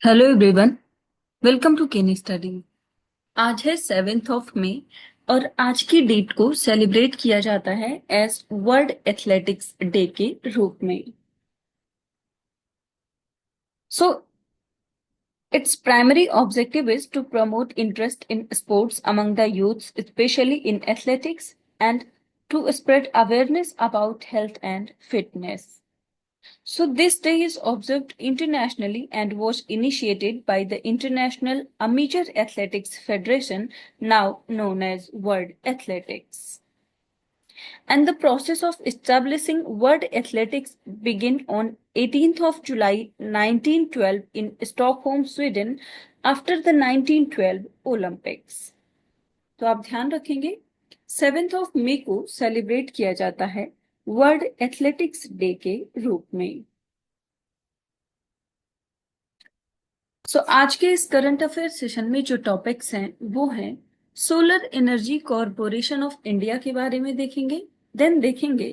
Hello everyone, welcome to केनी study. आज है 7 मई और आज की डेट को सेलिब्रेट किया जाता है एज वर्ल्ड एथलेटिक्स डे के रूप में। So its primary objective is to promote interest in sports among the youths, specially in athletics, and to spread awareness about health and fitness. So this day is observed internationally and was initiated by the International Amateur Athletics Federation, now known as World Athletics. And the process of establishing World Athletics began on 18th of July 1912 in Stockholm, Sweden after the 1912 Olympics. तो आप ध्यान रखेंगे 7 मई को celebrate किया जाता है world athletics day के रूप में. आज के इस करंट अफेयर सेशन में जो टॉपिक्स हैं वो हैं solar energy corporation of India के बारे में देखेंगे, देन देखेंगे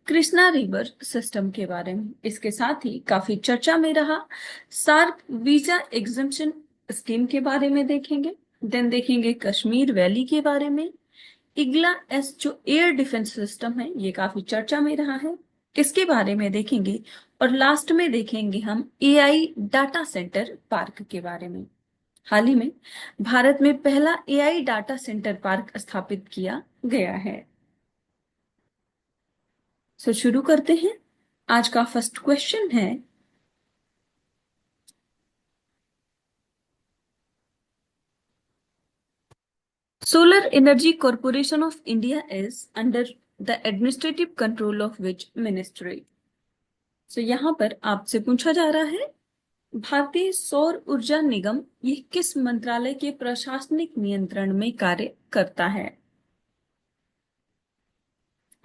कृष्णा रिवर सिस्टम के बारे में. इसके साथ ही काफी चर्चा में रहा सार्क वीजा एग्जम्पशन स्कीम के बारे में देखेंगे, देन देखेंगे कश्मीर वैली के बारे में, इग्ला एस जो एयर डिफेंस सिस्टम है ये काफी चर्चा में रहा है, इसके बारे में देखेंगे, और लास्ट में देखेंगे हम एआई डाटा सेंटर पार्क के बारे में. हाल ही में भारत में पहला एआई डाटा सेंटर पार्क स्थापित किया गया है. शुरू करते हैं. आज का फर्स्ट क्वेश्चन है, solar energy corporation of India is under the administrative control of which ministry. यहां पर आपसे पूछा जा रहा है भारतीय सौर ऊर्जा निगम ये किस मंत्रालय के प्रशासनिक नियंत्रण में कार्य करता है.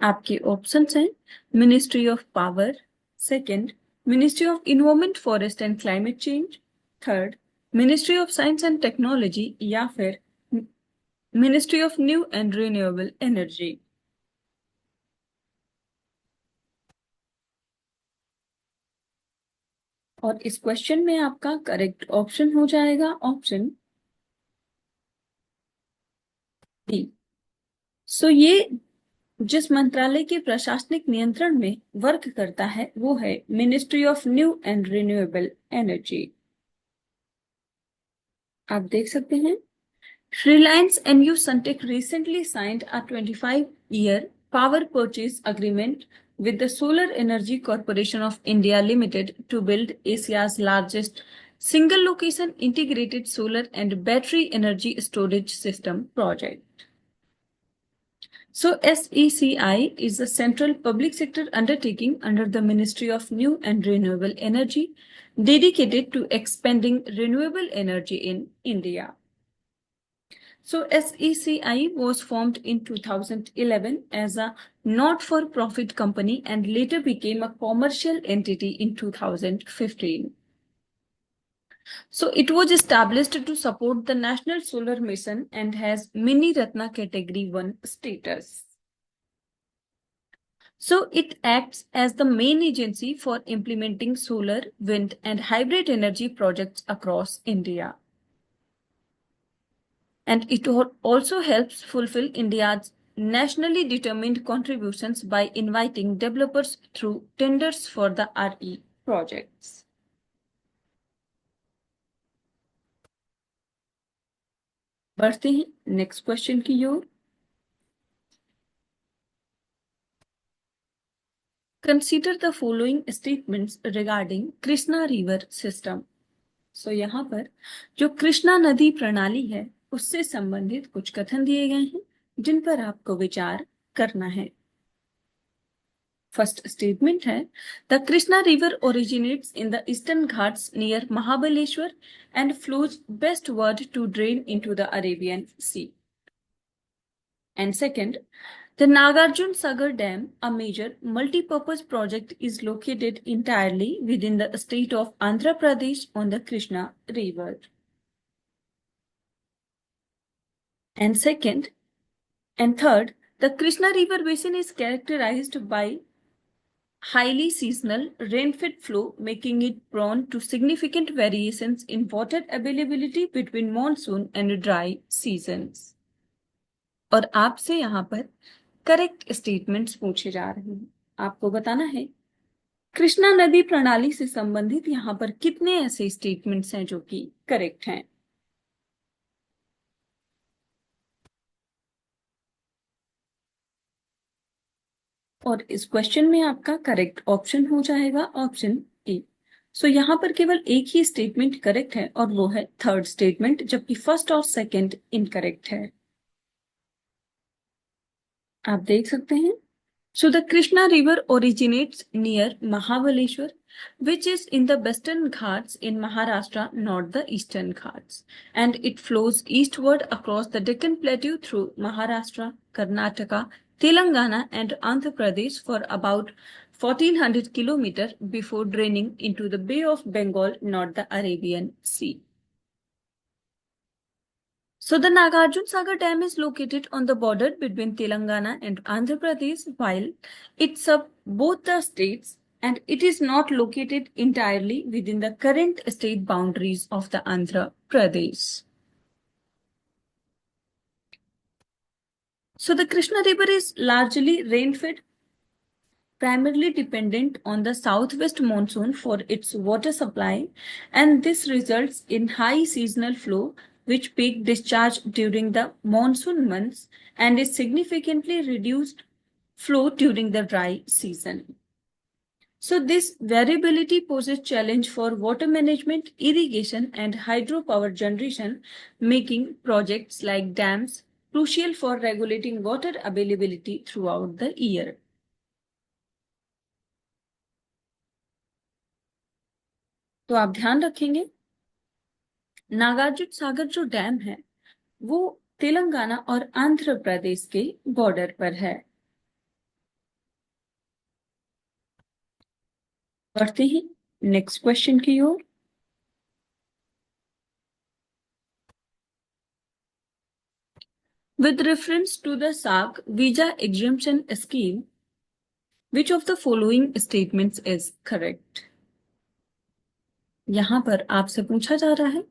आपके ऑप्शंस हैं ministry of power, second ministry of environment forest and climate change, third ministry of science and technology, या फिर ministry of new and renewable energy. और इस क्वेश्चन में आपका करेक्ट ऑप्शन हो जाएगा ऑप्शन डी. ये जिस मंत्रालय के प्रशासनिक नियंत्रण में वर्क करता है वो है ministry of new and renewable energy. आप देख सकते हैं Reliance NU Suntec recently signed a 25-year power purchase agreement with the Solar Energy Corporation of India Limited to build Asia's largest single location integrated solar and battery energy storage system project. SECI is a central public sector undertaking under the Ministry of New and Renewable Energy dedicated to expanding renewable energy in India. SECI was formed in 2011 as a not-for-profit company and later became a commercial entity in 2015. It was established to support the National Solar Mission and has Mini Ratna Category 1 status. It acts as the main agency for implementing solar, wind, and hybrid energy projects across India. And it also helps fulfill India's nationally determined contributions by inviting developers through tenders for the RE projects. बढ़ते हैं next question की ओर. Consider the following statements regarding Krishna river system. यहाँ पर जो कृष्णा नदी प्रणाली है उससे संबंधित कुछ कथन दिए गए हैं जिन पर आपको विचार करना है. फर्स्ट स्टेटमेंट है the Krishna river originates in the Eastern Ghats near Mahabaleshwar and flows westward to drain into the Arabian sea. And second, the Nagarjun Sagar Dam, a major multi-purpose project, is located entirely within the state of Andhra Pradesh on the Krishna River. And second, and third, the Krishna River basin is characterized by highly seasonal rain-fed flow, making it prone to significant variations in water availability between monsoon and dry seasons. और आपसे यहाँ पर correct statements पूछे जा रहे हैं। आपको बताना है कृष्णा नदी प्रणाली से संबंधित यहाँ पर कितने ऐसे स्टेटमेंट्स हैं जो कि करेक्ट हैं। और इस क्वेश्चन में आपका करेक्ट ऑप्शन हो जाएगा ऑप्शन ए। सो यहाँ पर केवल एक ही स्टेटमेंट करेक्ट है और वो है थर्ड स्टेटमेंट, जबकि फर्स्ट और सेकंड इनकरेक्ट है। आप देख सकते हैं। So the Krishna River originates near Mahabaleshwar, which is in the Western Ghats in Maharashtra, not the Eastern Ghats. And it flows eastward across the Deccan Plateau through Maharashtra, Karnataka, Telangana and Andhra Pradesh for about 1400 kilometers before draining into the Bay of Bengal, not the Arabian Sea. So the Nagarjuna Sagar Dam is located on the border between Telangana and Andhra Pradesh, while it serves both the states, and it is not located entirely within the current state boundaries of the Andhra Pradesh. So the Krishna River is largely rain-fed, primarily dependent on the southwest monsoon for its water supply, and this results in high seasonal flow which peak discharge during the monsoon months and is significantly reduced flow during the dry season. So this variability poses challenge for water management, irrigation and hydropower generation, making projects like dams crucial for regulating water availability throughout the year. तो आप ध्यान रखेंगे नागार्जुन सागर जो dam है वो तेलंगाना और आंध्र प्रदेश के border पर है। बढ़ते हैं नेक्स्ट क्वेश्चन की ओर। With reference to the SAARC visa exemption scheme, which of the following statements is correct? यहाँ पर आपसे पूछा जा रहा है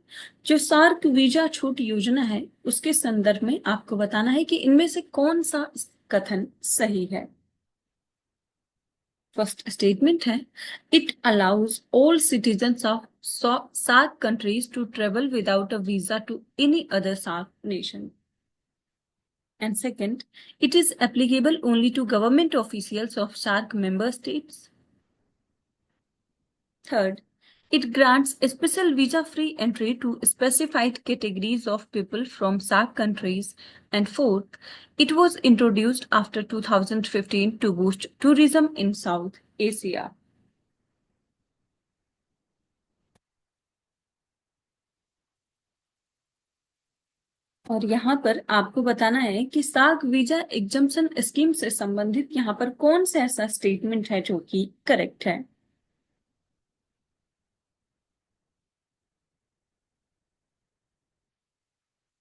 जो सार्क वीजा छूट योजना है उसके संदर्भ में आपको बताना है कि इनमें से कौन सा कथन सही है। फर्स्ट स्टेटमेंट है it allows all citizens of SAARC countries to travel without a visa to any other SAARC nation. And second, it is applicable only to government officials of SAARC member states. Third, it grants a special visa-free entry to specified categories of people from SAARC countries. And fourth, it was introduced after 2015 to boost tourism in South Asia. और यहाँ पर आपको बताना है कि SAARC visa exemption scheme से संबंधित यहाँ पर कौन सा ऐसा स्टेटमेंट है जो कि करेक्ट है।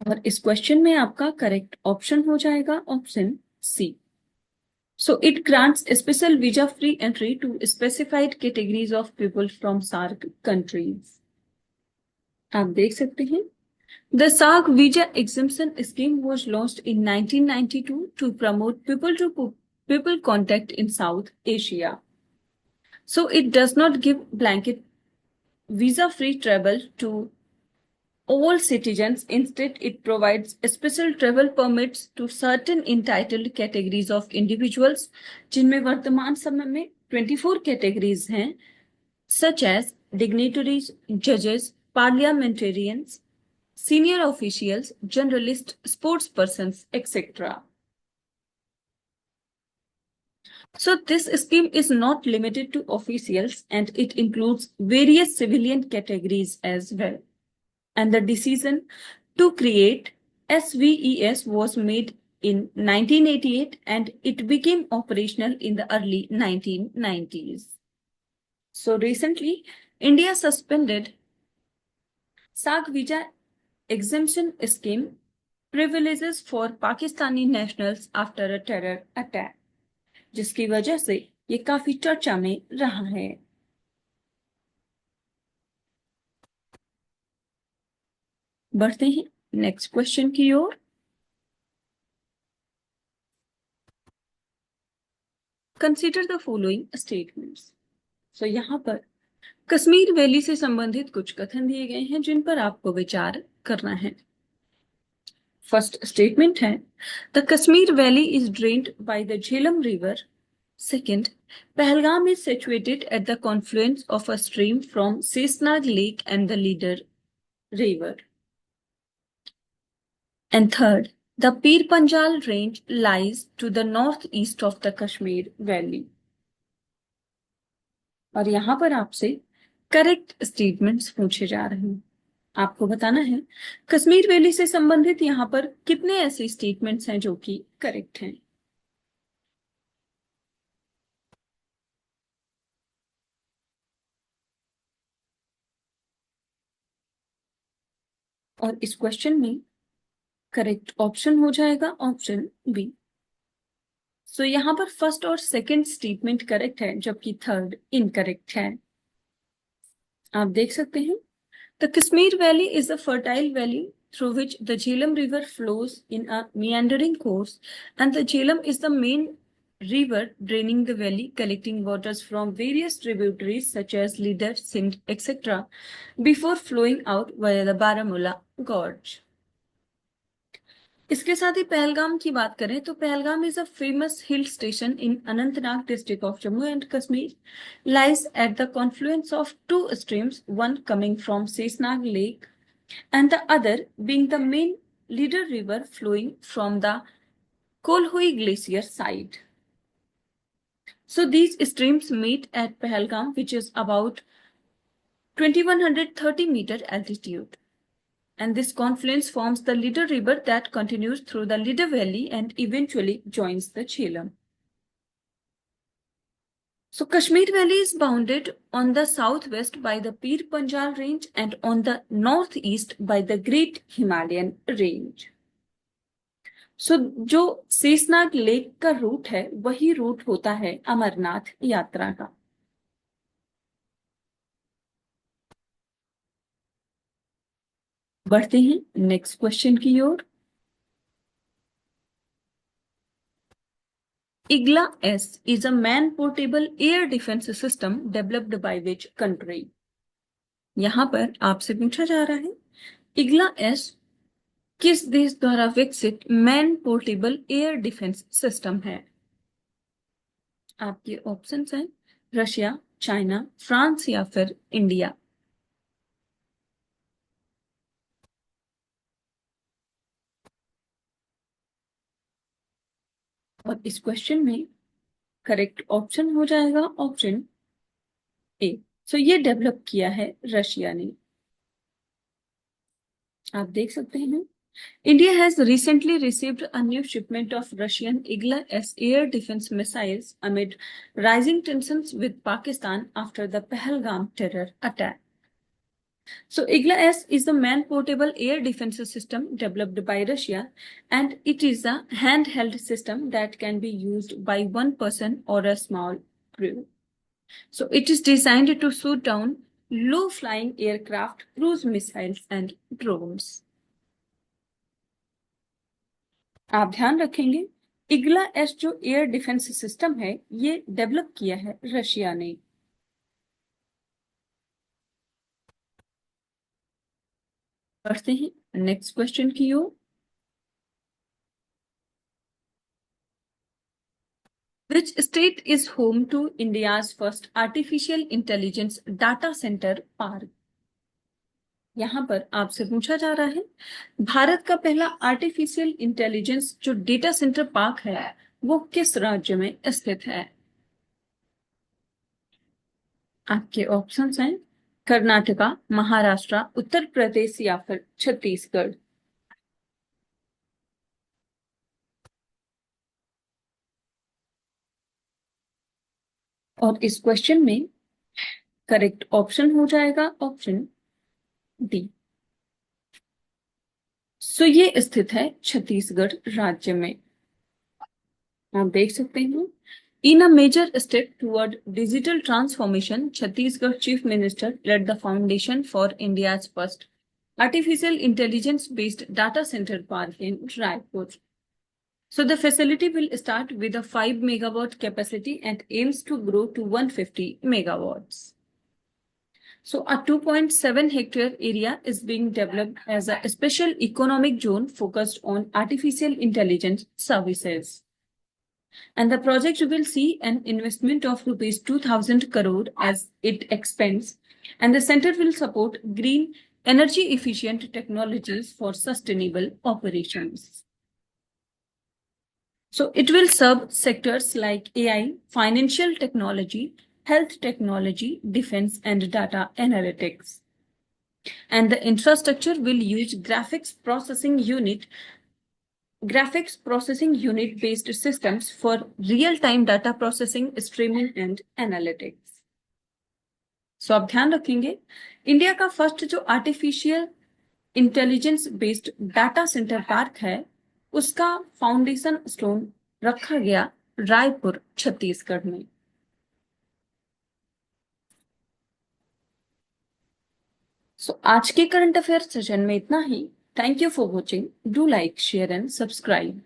और इस क्वेश्चन में आपका करेक्ट ऑप्शन हो जाएगा option C. So it grants special visa free entry to specified categories of people from SAARC countries. आप देख सकते हैं The SAARC visa exemption scheme was launched in 1992 to promote people contact in South Asia. So it does not give blanket visa-free travel to all citizens. Instead, it provides special travel permits to certain entitled categories of individuals, जिनमें वर्तमान समय में 24 categories हैं, such as dignitaries, judges, parliamentarians, senior officials, journalists, sports persons, etc. So this scheme is not limited to officials and it includes various civilian categories as well. And the decision to create SVES was made in 1988 and it became operational in the early 1990s. So recently, India suspended SAARC visa exemption scheme privileges for Pakistani nationals after a terror attack, जिसकी वजह से ये काफी चर्चा में रहा है। बढ़ते हैं नेक्स्ट क्वेश्चन की ओर। Consider the following statements. तो यहाँ पर कश्मीर वैली से संबंधित कुछ कथन दिए गए हैं जिन पर आपको विचार करना है। फर्स्ट स्टेटमेंट है, the Kashmir valley is drained by the Jhelum river. Second, Pahalgam is situated at the confluence of a stream from Sesnag Lake and the Leader River. And third, the Pir Panjal range lies to the northeast of the Kashmir Valley. और यहाँ पर आपसे correct statements पूछे जा रहे हैं। आपको बताना है कश्मीर वैली से संबंधित यहाँ पर कितने ऐसे स्टेटमेंट्स हैं जो कि करेक्ट हैं। और इस क्वेश्चन में करेक्ट ऑप्शन हो जाएगा ऑप्शन बी। सो यहाँ पर फर्स्ट और सेकंड स्टेटमेंट करेक्ट है जबकि थर्ड इनकरेक्ट है। आप देख सकते हैं the Kashmir valley is a fertile valley through which the Jhelum River flows in a meandering course, and the Jhelum is the main river draining the valley, collecting waters from various tributaries such as Leader, Sindh, etc., before flowing out via the Baramulla Gorge. इसके साथ ही पहलगाम की बात करें तो Pahalgam is a famous hill station in Anantnag district of Jammu and Kashmir lies at the Confluence of two streams, one coming from Sheshnag lake and the other being the main leader river flowing from the Kolhui glacier side. So these streams meet at Pahalgam, which is about 2130-meter altitude. And this confluence forms the Leader River that continues through the Leader Valley and eventually joins the Jhelum. So Kashmir Valley is bounded on the southwest by the Pir Panjal range and on the northeast by the Great Himalayan range. जो Sheshnag lake का root है वही root होता है अमरनाथ यात्रा का। बढ़ते हैं नेक्स्ट क्वेश्चन की ओर। Igla S is a man portable air defence system developed by which country. यहां पर आपसे पूछा जा रहा है इग्ला एस किस देश द्वारा विकसित man portable air defence system है। आपके ऑप्शंस हैं रशिया, चाइना, फ्रांस या फिर इंडिया। और इस क्वेश्चन में करेक्ट ऑप्शन हो जाएगा ऑप्शन ए। सो ये डेवलप किया है रशिया ने। आप देख सकते हैं India has recently received a new shipment of Russian Igla-S air defense missiles amid rising tensions with Pakistan after the Pahalgam terror attack. So Igla-S is the man-portable air defense system developed by Russia, and it is a handheld system that can be used by one person or a small crew. So it is designed to shoot down low-flying aircraft, cruise missiles, and drones. आप ध्यान रखेंगे Igla S जो air defence system है ये develop किया है Russia ने। बढ़ते हैं नेक्स्ट क्वेश्चन की ओर। Which state is home to India's first artificial intelligence data center park? यहाँ पर आपसे पूछा जा रहा है भारत का पहला आर्टिफिशियल इंटेलिजेंस जो डेटा सेंटर पार्क है वो किस राज्य में स्थित है। आपके ऑप्शंस हैं कर्नाटका, महाराष्ट्र, उत्तर प्रदेश या फिर छत्तीसगढ़। और इस क्वेश्चन में करेक्ट ऑप्शन हो जाएगा ऑप्शन डी। सो ये स्थित है छत्तीसगढ़ राज्य में। आप देख सकते हैं In a major step toward digital transformation, Chhattisgarh Chief Minister led the foundation for India's first artificial intelligence-based data center park in Raipur. So the facility will start with a 5 megawatt capacity and aims to grow to 150 megawatts. So a 2.7 hectare area is being developed as a special economic zone focused on artificial intelligence services. And the project will see an investment of rupees 2000 crore as it expands, and the center will support green energy efficient technologies for sustainable operations. So it will serve sectors like AI, financial technology, health technology, defense, and data analytics. And the infrastructure will use graphics processing unit based systems for real-time data processing, streaming and analytics. सो आप ध्यान रखेंगे India का first जो artificial intelligence based data centre park है उसका foundation stone रखा गया रायपुर छत्तीसगढ़ में. सो आज के करंट अफेयर सेशन में इतना ही. Thank you for watching. Do like, share and subscribe.